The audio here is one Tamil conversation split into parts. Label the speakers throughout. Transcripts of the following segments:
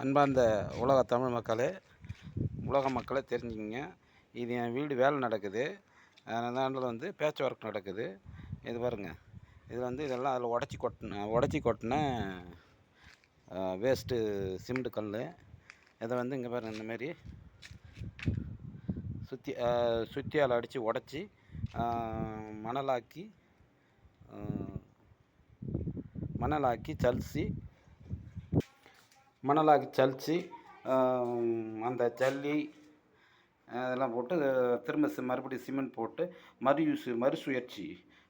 Speaker 1: அன்பார்ந்த உலக தமிழ் மக்களே, உலக மக்களே தெரிஞ்சுக்கிங்க. இது என் வீடு வேலை நடக்குது. அதனால் வந்து பேட்ச் ஒர்க் நடக்குது. இது பாருங்கள், இது வந்து இதெல்லாம் அதில் உடச்சி கொட்டின வேஸ்ட்டு சிமெண்ட் கல். இதை வந்து இங்கே பாருங்கள், இந்தமாரி சுத்தியால் அடித்து உடச்சி மணலாக்கி சலிச்சு அந்த ஜல்லி அதெல்லாம் போட்டு திரும்ப மறுபடியும் சிமெண்ட் போட்டு மறுசுழற்சி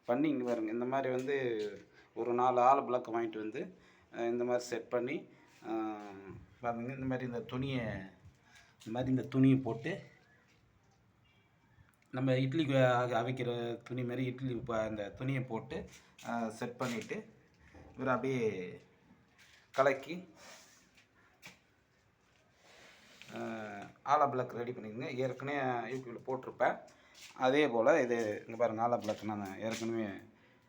Speaker 1: பண்ணி இங்கே பாருங்கள். இந்த மாதிரி வந்து ஒரு 4 ஆழ பிளாக் வாங்கிட்டு வந்து இந்த மாதிரி செட் பண்ணி பாருங்க. இந்த மாதிரி இந்த துணியை போட்டு நம்ம இட்லிக்கு அவிக்கிற துணி மாதிரி அந்த துணியை போட்டு செட் பண்ணிவிட்டு இவர் அப்படியே கலக்கி ஆலா பிளாக் ரெடி பண்ணிக்கோங்க. ஏற்கனவே யூடியூப்பில் போட்டிருப்பேன். அதே போல் இது இங்கே பாருங்கள், ஆலா பிளாக் நான் ஏற்கனவே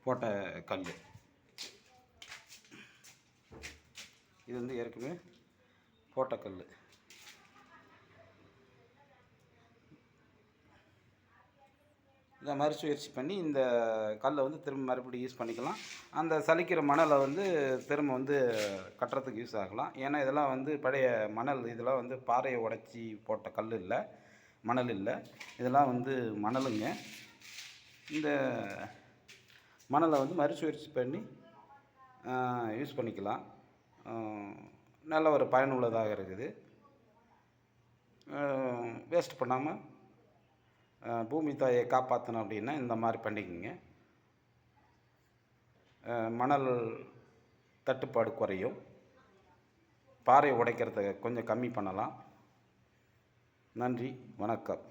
Speaker 1: போட்ட கல். இது வந்து ஏற்கனவே போட்ட கல். இதை மறுசுழற்சி பண்ணி இந்த கல்லை வந்து திரும்ப மறுபடியும் யூஸ் பண்ணிக்கலாம். அந்த சலிக்கிற மணலை வந்து திரும்ப வந்து கட்டுறதுக்கு யூஸ் ஆகலாம். ஏன்னா இதெல்லாம் வந்து பழைய மணல். இதெல்லாம் வந்து பாறையை உடச்சி போட்ட கல் இல்லை, மணல் இல்லை. இதெல்லாம் வந்து மணலுங்க. இந்த மணலை வந்து மறுசுழற்சி பண்ணி யூஸ் பண்ணிக்கலாம். நல்ல ஒரு பயனுள்ளதாக இருக்குது. வேஸ்ட் பண்ணாமல் பூமி தாயை காப்பாற்றணும் அப்படின்னா இந்த மாதிரி பண்ணிக்கோங்க. மணல் தட்டுப்பாடு குறையும். பாறை உடைக்கிறத கொஞ்சம் கம்மி பண்ணலாம். நன்றி, வணக்கம்.